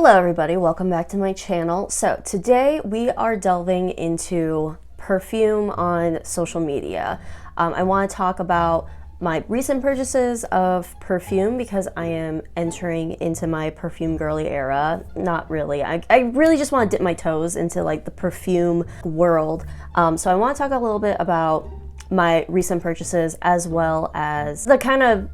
Hello everybody, welcome back to my channel. So today we are delving into perfume on social media. I want to talk about my recent purchases of perfume because I am entering into my perfume girly era. Not really, I really just want to dip my toes into like the perfume world. So I want to talk a little bit about my recent purchases as well as the kind of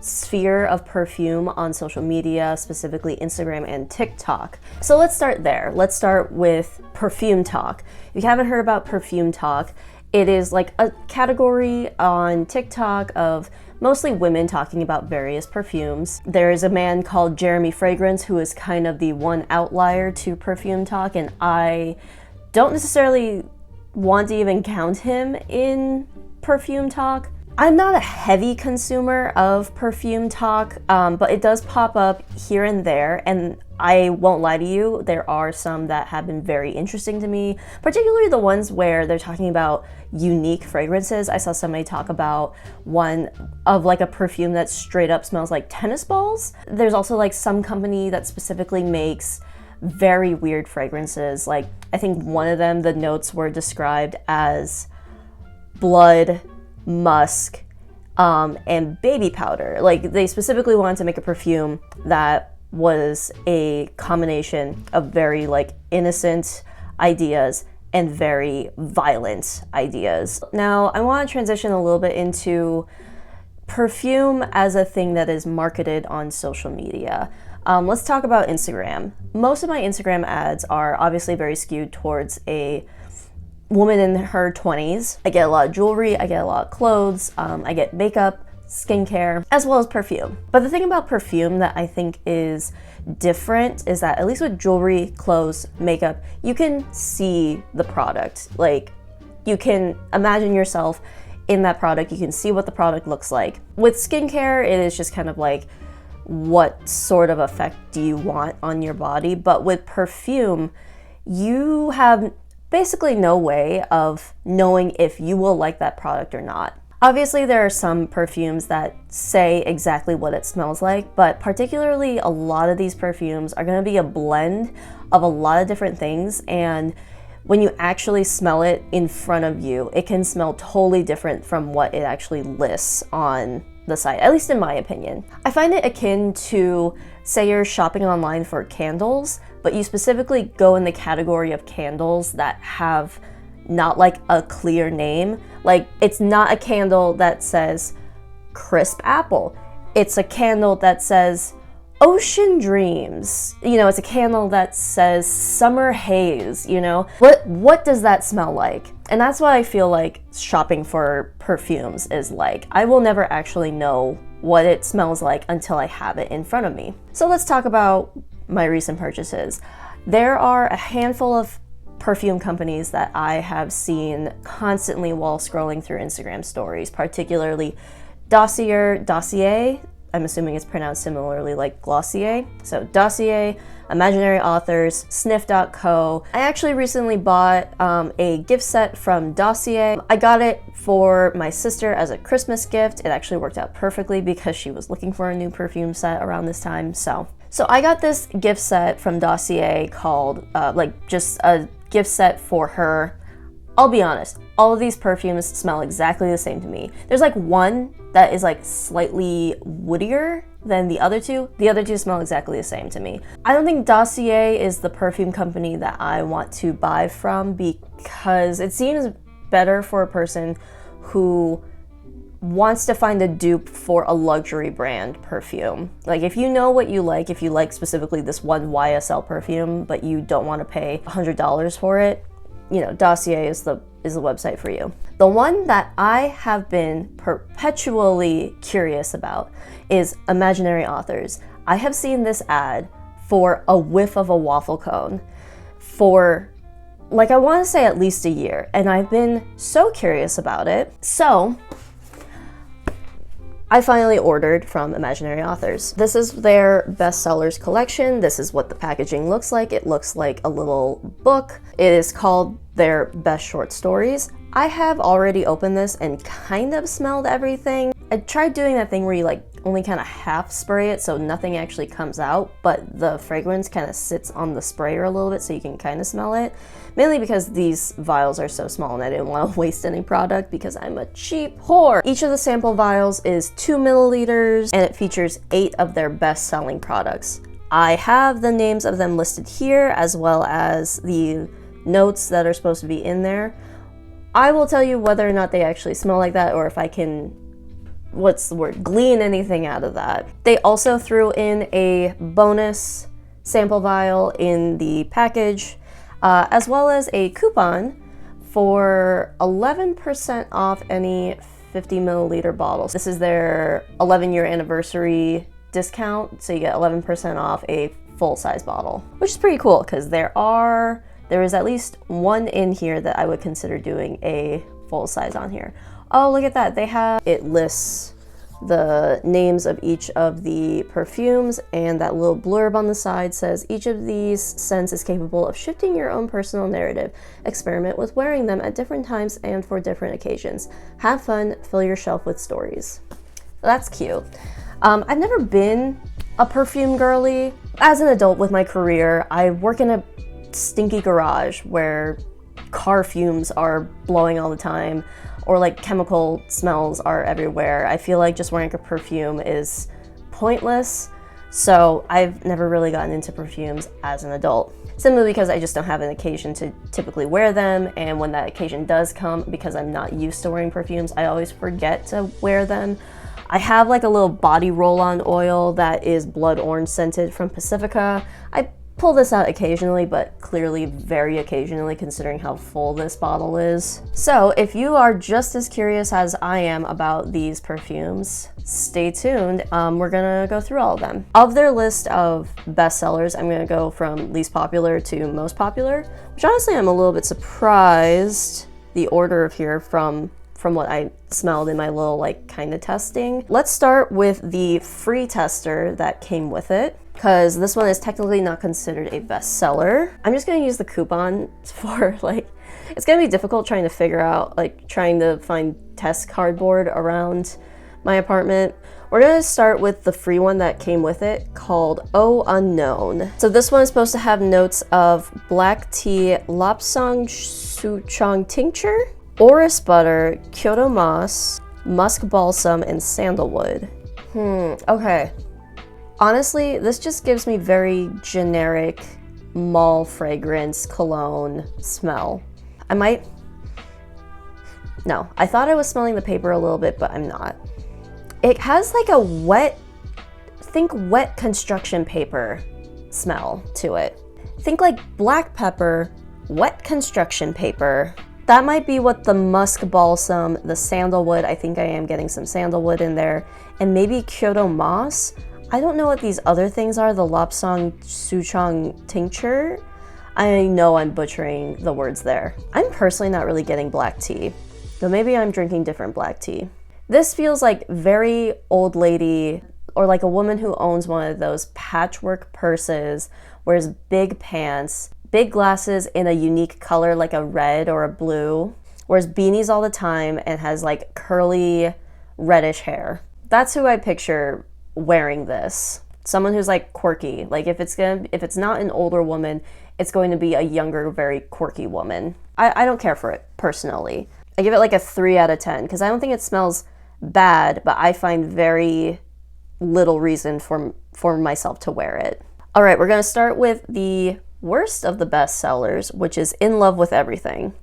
sphere of perfume on social media, specifically Instagram and TikTok. So let's start there. Let's start with Perfume Talk. If you haven't heard about Perfume Talk, it is like a category on TikTok of mostly women talking about various perfumes. There is a man called Jeremy Fragrance who is kind of the one outlier to Perfume Talk, and I don't necessarily want to even count him in Perfume Talk. I'm not a heavy consumer of Perfume Talk, but it does pop up here and there, and I won't lie to you, there are some that have been very interesting to me, particularly the ones where they're talking about unique fragrances. I saw somebody talk about one of like a perfume that straight up smells like tennis balls. There's also like some company that specifically makes very weird fragrances. Like I think one of them, the notes were described as blood, musk, and baby powder. Like they specifically wanted to make a perfume that was a combination of very like innocent ideas and very violent ideas. Now I want to transition a little bit into perfume as a thing that is marketed on social media. Let's talk about Instagram. Most of my Instagram ads are obviously very skewed towards a woman in her 20s. I get a lot of jewelry, I get a lot of clothes, I get makeup, skincare, as well as perfume. But the thing about perfume that I think is different is that at least with jewelry, clothes, makeup, you can see the product. Like you can imagine yourself in that product, you can see what the product looks like. With skincare, it is just kind of like, what sort of effect do you want on your body? But with perfume, you have basically no way of knowing if you will like that product or not. Obviously, there are some perfumes that say exactly what it smells like, but particularly a lot of these perfumes are going to be a blend of a lot of different things, and when you actually smell it in front of you, it can smell totally different from what it actually lists on the site, at least in my opinion. I find it akin to, say you're shopping online for candles, but you specifically go in the category of candles that have not like a clear name. Like it's not a candle that says crisp apple. It's a candle that says ocean dreams. You know, it's a candle that says summer haze, you know? What does that smell like? And that's what I feel like shopping for perfumes is like. I will never actually know what it smells like until I have it in front of me. So let's talk about my recent purchases. There are a handful of perfume companies that I have seen constantly while scrolling through Instagram stories, particularly Dossier, I'm assuming it's pronounced similarly like Glossier. So Dossier, Imaginary Authors, Sniff.co. I actually recently bought a gift set from Dossier. I got it for my sister as a Christmas gift. It actually worked out perfectly because she was looking for a new perfume set around this time. So I got this gift set from Dossier called, like just a gift set for her. I'll be honest, all of these perfumes smell exactly the same to me. There's like one that is like slightly woodier than the other two. The other two smell exactly the same to me. I don't think Dossier is the perfume company that I want to buy from because it seems better for a person who wants to find a dupe for a luxury brand perfume. Like if you know what you like, if you like specifically this one YSL perfume, but you don't want to pay $100 for it, you know, Dossier is the website for you. The one that I have been perpetually curious about is Imaginary Authors. I have seen this ad for a whiff of a waffle cone for like I want to say at least a year, and I've been so curious about it. So I finally ordered from Imaginary Authors. This is their bestsellers collection. This is what the packaging looks like. It looks like a little book. It is called their best short stories. I have already opened this and kind of smelled everything. I tried doing that thing where you like only kind of half spray it, so nothing actually comes out, but the fragrance kind of sits on the sprayer a little bit so you can kind of smell it. Mainly because these vials are so small and I didn't want to waste any product because I'm a cheap whore. Each of the sample vials is 2 milliliters and it features 8 of their best-selling products. I have the names of them listed here as well as the notes that are supposed to be in there. I will tell you whether or not they actually smell like that or if I can, what's the word, glean anything out of that. They also threw in a bonus sample vial in the package, as well as a coupon for 11% off any 50 milliliter bottles. This is their 11-year anniversary discount, so you get 11% off a full-size bottle, which is pretty cool because there is at least one in here that I would consider doing a full size on here. Oh, look at that. It lists the names of each of the perfumes, and that little blurb on the side says each of these scents is capable of shifting your own personal narrative. Experiment with wearing them at different times and for different occasions. Have fun, fill your shelf with stories. That's cute. I've never been a perfume girly. As an adult with my career, I work in a stinky garage where car fumes are blowing all the time, or like chemical smells are everywhere. I feel like just wearing a perfume is pointless, so I've never really gotten into perfumes as an adult, simply because I just don't have an occasion to typically wear them, and when that occasion does come, because I'm not used to wearing perfumes, I always forget to wear them. I have like a little body roll-on oil that is blood orange scented from Pacifica. I pull this out occasionally, but clearly very occasionally considering how full this bottle is. So if you are just as curious as I am about these perfumes, stay tuned. We're gonna go through all of them. Of their list of bestsellers, I'm gonna go from least popular to most popular, which honestly I'm a little bit surprised the order of here from what I smelled in my little like kind of testing. Let's start with the free tester that came with it, because this one is technically not considered a bestseller. I'm just gonna use the coupon for it's gonna be difficult trying to figure out, trying to find test cardboard around my apartment. We're gonna start with the free one that came with it called Oh Unknown. So this one is supposed to have notes of black tea, lapsang souchong tincture, orris butter, Kyoto moss, musk balsam, and sandalwood. Okay. Honestly, this just gives me very generic mall fragrance cologne smell. No, I thought I was smelling the paper a little bit, but I'm not. It has like a wet construction paper smell to it. Think like black pepper, wet construction paper. That might be what the musk balsam, the sandalwood, I think I am getting some sandalwood in there, and maybe Kyoto moss. I don't know what these other things are, the lapsang souchong tincture. I know I'm butchering the words there. I'm personally not really getting black tea, though maybe I'm drinking different black tea. This feels like very old lady, or like a woman who owns one of those patchwork purses, wears big pants, big glasses in a unique color like a red or a blue, wears beanies all the time, and has like curly reddish hair. That's who I picture wearing this. Someone who's like quirky. Like if it's not an older woman, it's going to be a younger, very quirky woman. I don't care for it personally. I give it like a 3 out of 10 because I don't think it smells bad, but I find very little reason for myself to wear it. All right, we're gonna start with the worst of the best sellers, which is In Love with Everything.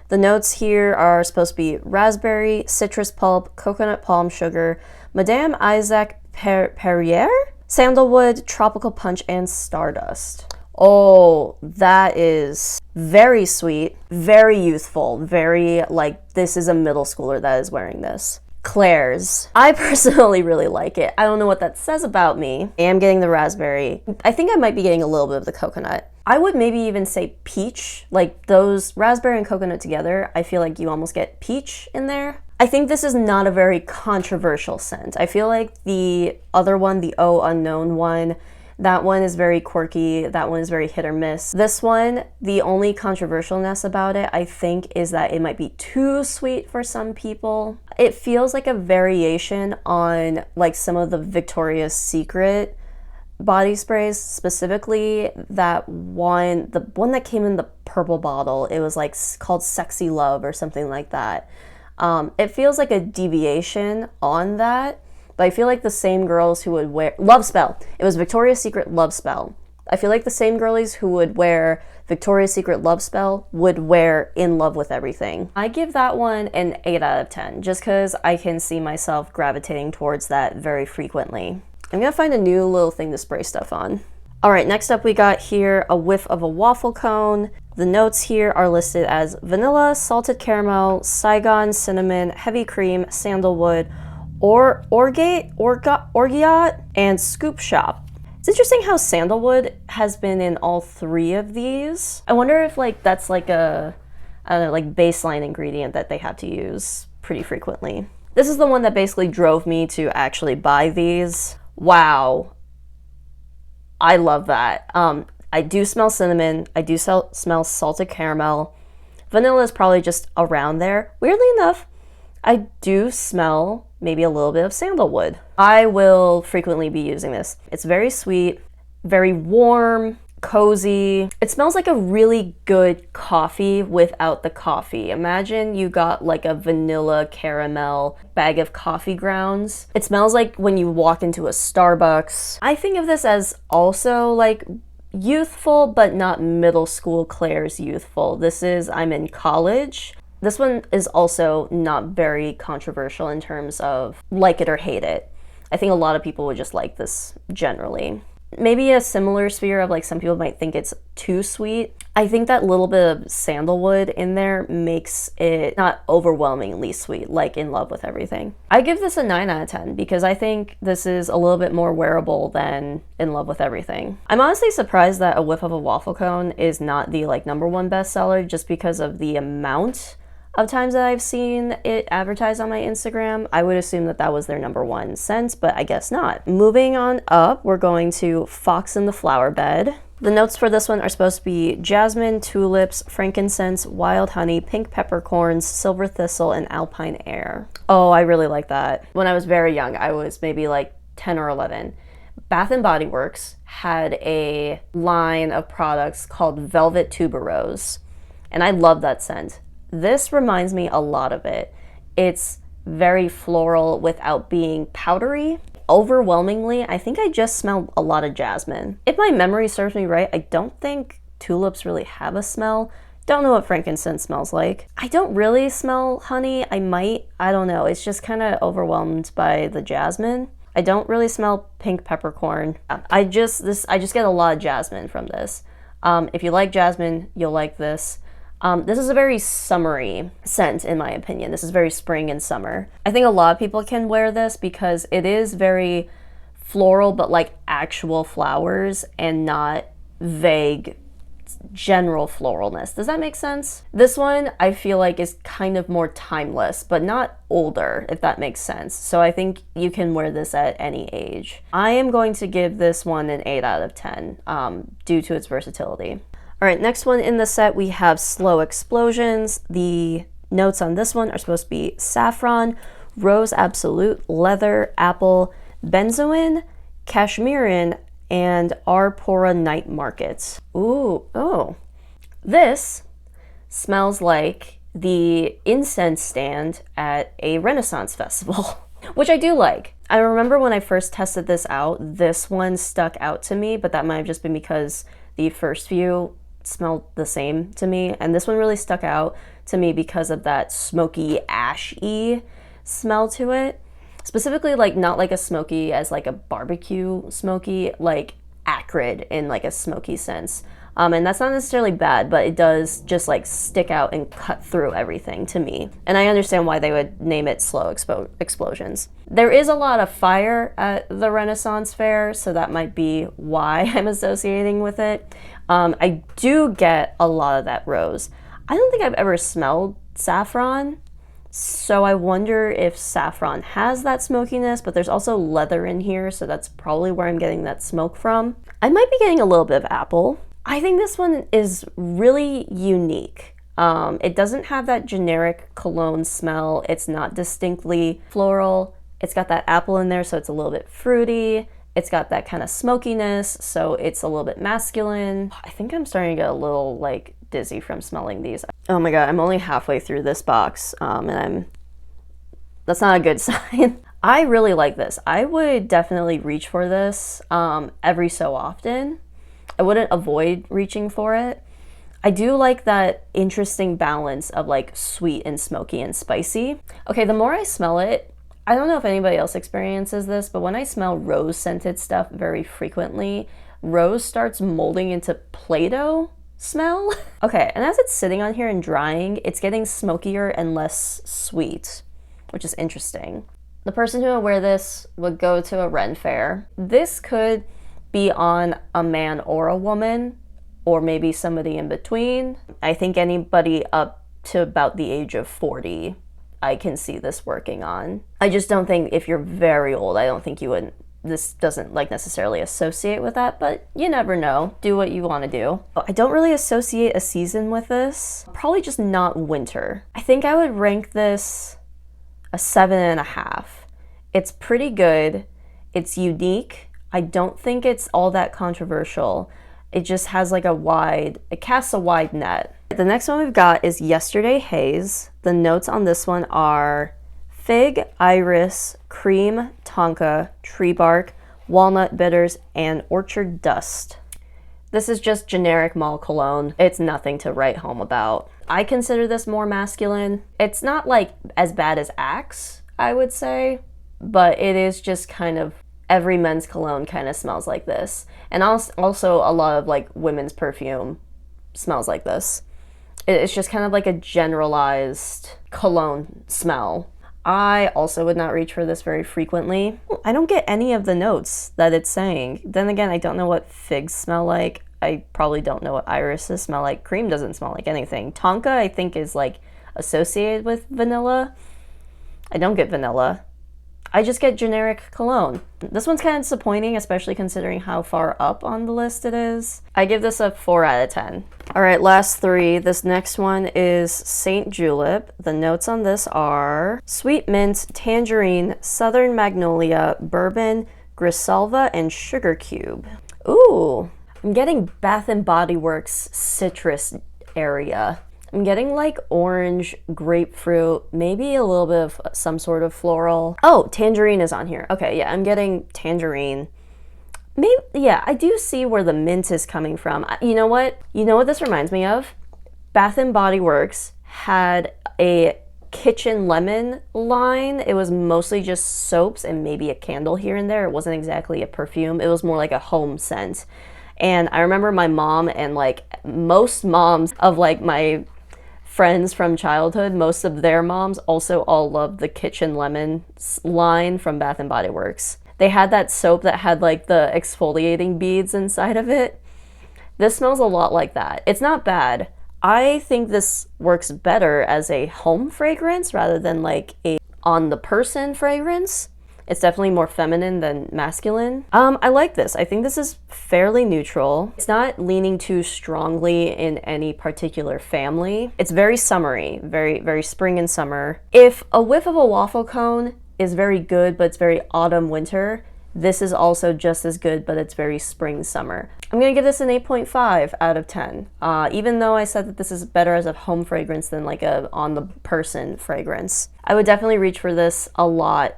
The notes here are supposed to be raspberry, citrus pulp, coconut palm sugar, Madame Isaac Perrier, sandalwood, tropical punch, and stardust. Oh, that is very sweet, very youthful, very like this is a middle schooler that is wearing this. Claire's. I personally really like it. I don't know what that says about me. I am getting the raspberry. I think I might be getting a little bit of the coconut. I would maybe even say peach, like those raspberry and coconut together. I feel like you almost get peach in there. I think this is not a very controversial scent. I feel like the other one, the Oh Unknown one, That one is very quirky. That one is very hit or miss. This one, the only controversialness about it, I think, is that it might be too sweet for some people. It feels like a variation on like some of the Victoria's Secret body sprays, specifically that one, the one that came in the purple bottle. It was like called Sexy Love or something like that. It feels like a deviation on that, but I feel like the same girls who would wear Love Spell. It was Victoria's Secret Love Spell. I feel like the same girlies who would wear Victoria's Secret Love Spell would wear In Love with Everything. I give that one an 8 out of 10, just because I can see myself gravitating towards that very frequently. I'm gonna find a new little thing to spray stuff on. All right, next up we got here a whiff of a waffle cone. The notes here are listed as vanilla, salted caramel, Saigon cinnamon, heavy cream, sandalwood, orgeat, and scoop shop. It's interesting how sandalwood has been in all three of these. I wonder if like that's like a, I don't know, like baseline ingredient that they have to use pretty frequently. This is the one that basically drove me to actually buy these. Wow. I love that. I do smell cinnamon. I do smell salted caramel. Vanilla is probably just around there. Weirdly enough, I do smell maybe a little bit of sandalwood. I will frequently be using this. It's very sweet, very warm, cozy. It smells like a really good coffee without the coffee. Imagine you got like a vanilla caramel bag of coffee grounds. It smells like when you walk into a Starbucks. I think of this as also like youthful, but not middle school Claire's youthful. This is, I'm in college. This one is also not very controversial in terms of like it or hate it. I think a lot of people would just like this generally. Maybe a similar sphere of like some people might think it's too sweet. I think that little bit of sandalwood in there makes it not overwhelmingly sweet, like In Love with Everything. I give this a 9 out of 10 because I think this is a little bit more wearable than In Love with Everything. I'm honestly surprised that A Whiff of a Waffle Cone is not the like #1 bestseller, just because of the amount of times that I've seen it advertised on my Instagram. I would assume that that was their #1 scent, but I guess not. Moving on up, we're going to Fox in the Flower Bed. The notes for this one are supposed to be jasmine, tulips, frankincense, wild honey, pink peppercorns, silver thistle, and alpine air. Oh, I really like that. When I was very young, I was maybe like 10 or 11. Bath & Body Works had a line of products called Velvet Tuberose, and I love that scent. This reminds me a lot of it. It's very floral without being powdery. Overwhelmingly, I think I just smelled a lot of jasmine. If my memory serves me right, I don't think tulips really have a smell. Don't know what frankincense smells like. I don't really smell honey. I might, I don't know. It's just kind of overwhelmed by the jasmine. I don't really smell pink peppercorn. I just get a lot of jasmine from this. If you like jasmine, you'll like this. This is a very summery scent, in my opinion. This is very spring and summer. I think a lot of people can wear this because it is very floral, but like actual flowers and not vague general floralness. Does that make sense? This one I feel like is kind of more timeless, but not older, if that makes sense. So I think you can wear this at any age. I am going to give this one an 8 out of 10 due to its versatility. All right, next one in the set, we have Slow Explosions. The notes on this one are supposed to be saffron, rose absolute, leather, apple, benzoin, cashmerean, and Arpora Night Market. Ooh, oh. This smells like the incense stand at a Renaissance festival, which I do like. I remember when I first tested this out, this one stuck out to me, but that might have just been because the first few smelled the same to me, and this one really stuck out to me because of that smoky, ashy smell to it. Specifically, like not like a smoky as like a barbecue smoky, like acrid in like a smoky sense. And that's not necessarily bad, but it does just like stick out and cut through everything to me. And I understand why they would name it Slow Explosions. There is a lot of fire at the Renaissance Fair, so that might be why I'm associating with it. I do get a lot of that rose. I don't think I've ever smelled saffron, so I wonder if saffron has that smokiness, but there's also leather in here, so that's probably where I'm getting that smoke from. I might be getting a little bit of apple. I think this one is really unique. It doesn't have that generic cologne smell. It's not distinctly floral. It's got that apple in there, so it's a little bit fruity. It's got that kind of smokiness, so it's a little bit masculine. I think I'm starting to get a little like dizzy from smelling these. Oh my god, I'm only halfway through this box, and that's not a good sign. I really like this. I would definitely reach for this every so often. I wouldn't avoid reaching for it. I do like that interesting balance of like sweet and smoky and spicy. Okay, the more I smell it, I don't know if anybody else experiences this, but when I smell rose scented stuff very frequently, rose starts molding into Play-Doh smell. Okay, and as it's sitting on here and drying, it's getting smokier and less sweet, which is interesting. The person who would wear this would go to a Ren fair. This could be on a man or a woman, or maybe somebody in between. I think anybody up to about the age of 40, I can see this working on. I just don't think if you're very old, I don't think you would, this doesn't like necessarily associate with that, but you never know. Do what you want to do. I don't really associate a season with this. Probably just not winter. I think I would rank this a 7.5. It's pretty good. It's unique. I don't think it's all that controversial. It just has like it casts a wide net. The next one we've got is Yesterday Haze. The notes on this one are fig, iris, cream, tonka, tree bark, walnut bitters, and orchard dust. This is just generic mall cologne. It's nothing to write home about. I consider this more masculine. It's not like as bad as Axe, I would say, but it is just kind of every men's cologne kind of smells like this. And also a lot of like women's perfume smells like this. It's just kind of like a generalized cologne smell. I also would not reach for this very frequently. I don't get any of the notes that it's saying. Then again, I don't know what figs smell like. I probably don't know what irises smell like. Cream doesn't smell like anything. Tonka, I think, is like associated with vanilla. I don't get vanilla. I just get generic cologne. This one's kind of disappointing, especially considering how far up on the list it is. I give this a 4 out of 10. All right, last three. This next one is Saint Julep. The notes on this are sweet mint, tangerine, southern magnolia, bourbon, grisalva, and sugar cube. Ooh, I'm getting Bath and Body Works citrus area. I'm getting like orange, grapefruit, maybe a little bit of some sort of floral. Oh, tangerine is on here. Okay, yeah, I'm getting tangerine. Maybe, yeah, I do see where the mint is coming from. You know what? You know what this reminds me of? Bath and Body Works had a kitchen lemon line. It was mostly just soaps and maybe a candle here and there. It wasn't exactly a perfume. It was more like a home scent. And I remember my mom and like most moms of like my friends from childhood, most of their moms also all loved the kitchen lemon line from Bath and Body Works. They had that soap that had like the exfoliating beads inside of it. This smells a lot like that. It's not bad. I think this works better as a home fragrance rather than like a on the person fragrance. It's definitely more feminine than masculine. I like this. I think this is fairly neutral. It's not leaning too strongly in any particular family. It's very summery, very, very spring and summer. If a whiff of a waffle cone is very good, but it's very autumn, winter, this is also just as good, but it's very spring, summer. I'm gonna give this an 8.5 out of 10. Even though I said that this is better as a home fragrance than like a on the person fragrance. I would definitely reach for this a lot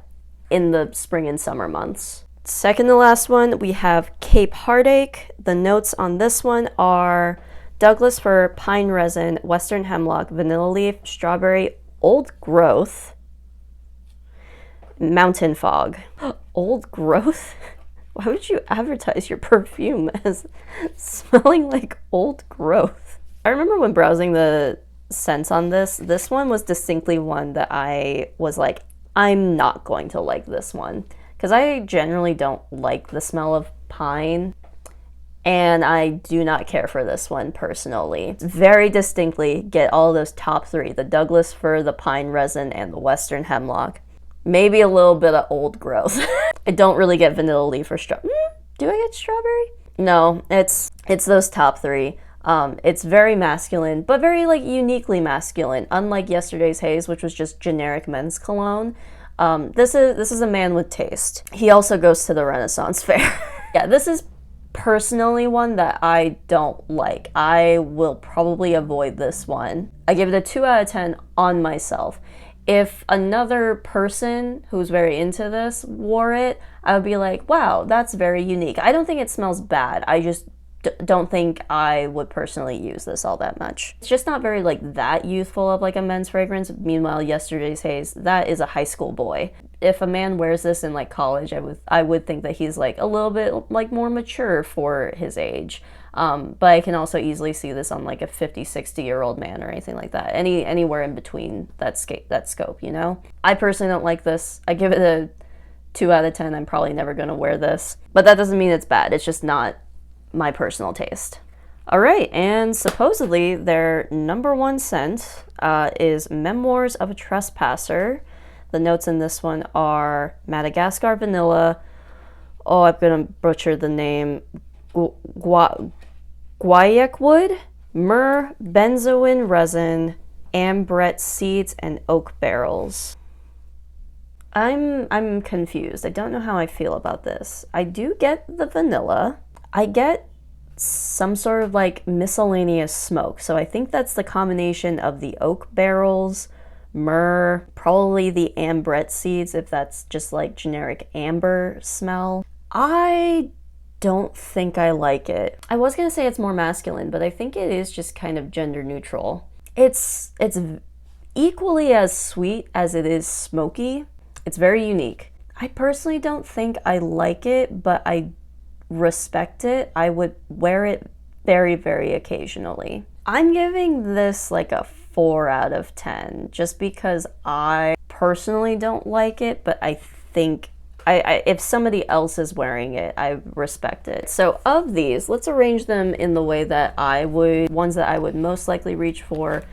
in the spring and summer months. Second to last one, we have Cape Heartache. The notes on this one are Douglas fir, pine resin, western hemlock, vanilla leaf, strawberry, old growth, mountain fog. Old growth? Why would you advertise your perfume as smelling like old growth? I remember when browsing the scents on this one was distinctly one that I was like, I'm not going to like this one, because I generally don't like the smell of pine, and I do not care for this one personally. Very distinctly get all those top three, the Douglas fir, the pine resin, and the western hemlock. Maybe a little bit of old growth. I don't really get vanilla leaf or strawberry. Do I get strawberry? No, it's those top three. It's very masculine, but very like uniquely masculine. Unlike yesterday's Haze, which was just generic men's cologne. This is a man with taste. He also goes to the Renaissance Fair. Yeah, this is personally one that I don't like. I will probably avoid this one. I give it a 2 out of 10 on myself. If another person who's very into this wore it, I would be like, wow, that's very unique. I don't think it smells bad. I just don't think I would personally use this all that much. It's just not very like that youthful of like a men's fragrance. Meanwhile, yesterday's Haze, that is a high school boy. If a man wears this in like college, I would think that he's like a little bit like more mature for his age. But I can also easily see this on like a 50, 60-year-old man or anything like that. Anywhere in between that scope, you know? I personally don't like this. I give it a 2 out of 10. I'm probably never going to wear this. But that doesn't mean it's bad. It's just not my personal taste. All right, and supposedly their number one scent is Memoirs of a Trespasser. The notes in this one are Madagascar vanilla. Oh, I'm gonna butcher the name. Guaiac wood, myrrh, benzoin resin, ambrette seeds, and oak barrels. I'm confused. I don't know how I feel about this. I do get the vanilla. I get some sort of like miscellaneous smoke. So I think that's the combination of the oak barrels, myrrh, probably the ambrette seeds, if that's just like generic amber smell. I don't think I like it. I was gonna say it's more masculine, but I think it is just kind of gender neutral. It's equally as sweet as it is smoky. It's very unique. I personally don't think I like it, but I respect it. I would wear it very, very occasionally. I'm giving this like a 4 out of 10 just because I personally don't like it, but I think if somebody else is wearing it, I respect it. So of these, let's arrange them in the way that ones that I would most likely reach for,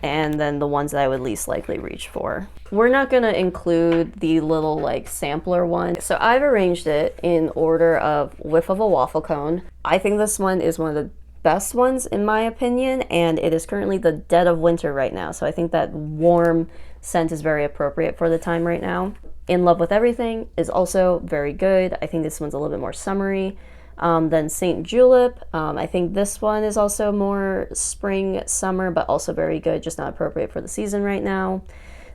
and then the ones that I would least likely reach for. We're not gonna include the little like sampler one. So I've arranged it in order of whiff of a waffle cone. I think this one is one of the best ones in my opinion, and it is currently the dead of winter right now. So I think that warm scent is very appropriate for the time right now. In Love with Everything is also very good. I think this one's a little bit more summery than Saint Julep. I think this one is also more spring, summer, but also very good, just not appropriate for the season right now.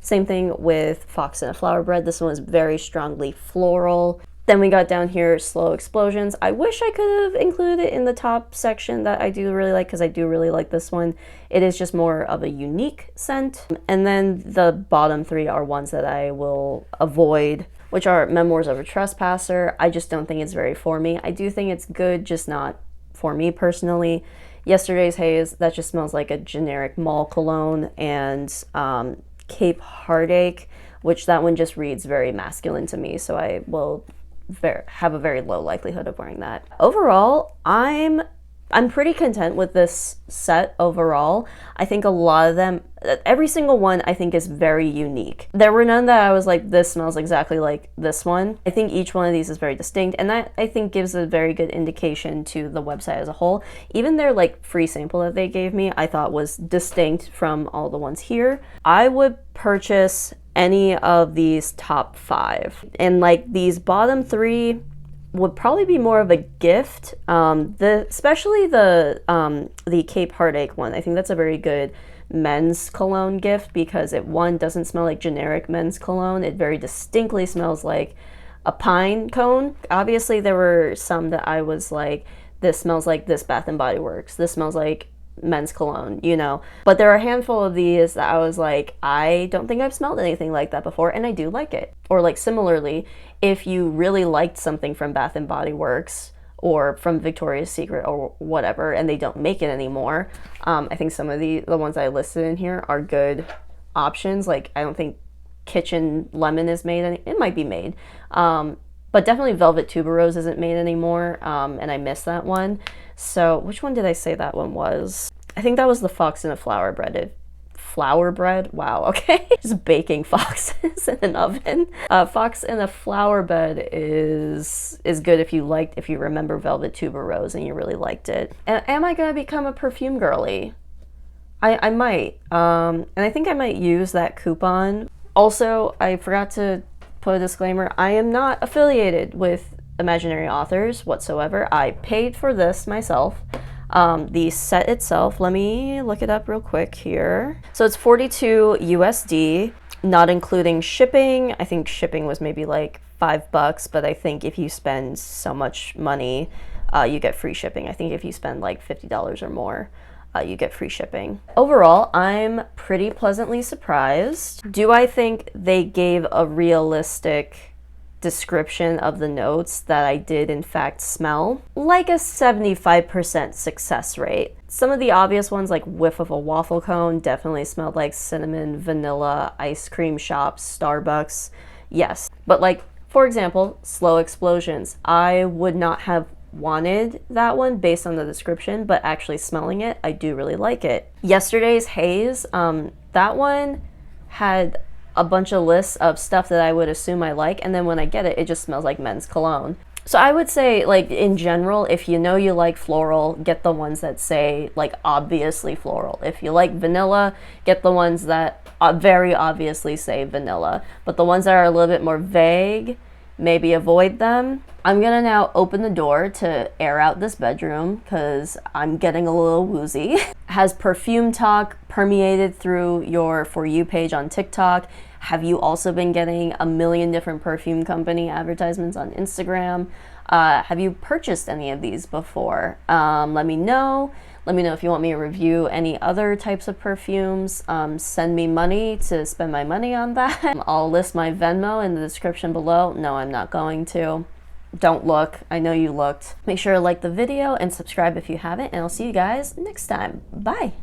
Same thing with Fox and a Flower Bread. This one was very strongly floral. Then we got down here, Slow Explosions. I wish I could have included it in the top section that I do really like, because I do really like this one. It is just more of a unique scent. And then the bottom three are ones that I will avoid, which are Memoirs of a Trespasser. I just don't think it's very for me. I do think it's good, just not for me personally. Yesterday's Haze, that just smells like a generic mall cologne. And Cape Heartache, which that one just reads very masculine to me, so I will have a very low likelihood of wearing that. Overall, I'm pretty content with this set overall. I think a lot of them, every single one I think is very unique. There were none that I was like, this smells exactly like this one. I think each one of these is very distinct, and that I think gives a very good indication to the website as a whole. Even their like free sample that they gave me, I thought was distinct from all the ones here. I would purchase any of these top 5, and like these bottom 3 would probably be more of a gift. Especially the Cape Heartache one. I think that's a very good men's cologne gift because it, one, doesn't smell like generic men's cologne. It very distinctly smells like a pine cone. Obviously there were some that I was like, this smells like this Bath and Body Works. This smells like men's cologne, you know. But there are a handful of these that I was like, I don't think I've smelled anything like that before, and I do like it. Or like similarly, if you really liked something from Bath and Body Works or from Victoria's Secret or whatever, and they don't make it anymore, I think some of the ones I listed in here are good options. Like I don't think Kitchen Lemon is made, it might be made, but definitely Velvet Tuberose isn't made anymore, and I missed that one. So which one did I say that one was? I think that was the Fox and a Flower Bread. flour bread. Wow, okay. Just baking foxes in an oven. Fox in a flower bed is good if you remember Velvet Tuberose and you really liked it. And am I gonna become a perfume girly? I might. And I think I might use that coupon. Also, I forgot to put a disclaimer. I am not affiliated with imaginary authors whatsoever. I paid for this myself. The set itself, let me look it up real quick here. So it's 42 USD, not including shipping. I think shipping was maybe like $5, but I think if you spend so much money, you get free shipping. I think if you spend like $50 or more, you get free shipping. Overall, I'm pretty pleasantly surprised. Do I think they gave a realistic description of the notes that I did in fact smell? Like a 75% success rate. Some of the obvious ones, like whiff of a waffle cone, definitely smelled like cinnamon, vanilla, ice cream shops, Starbucks. Yes. But like, for example, Slow Explosions. I would not have wanted that one based on the description, but actually smelling it, I do really like it. Yesterday's Haze, that one had a bunch of lists of stuff that I would assume I like, and then when I get it, it just smells like men's cologne. So I would say, like, in general, if you know you like floral, get the ones that say, like, obviously floral. If you like vanilla, get the ones that very obviously say vanilla. But the ones that are a little bit more vague, maybe avoid them. I'm gonna now open the door to air out this bedroom because I'm getting a little woozy. Has perfume talk permeated through your For You page on TikTok? Have you also been getting a million different perfume company advertisements on Instagram? Have you purchased any of these before? Let me know. Let me know if you want me to review any other types of perfumes. Send me money to spend my money on that. I'll list my Venmo in the description below. No, I'm not going to. Don't look. I know you looked. Make sure to like the video and subscribe if you haven't, and I'll see you guys next time. Bye.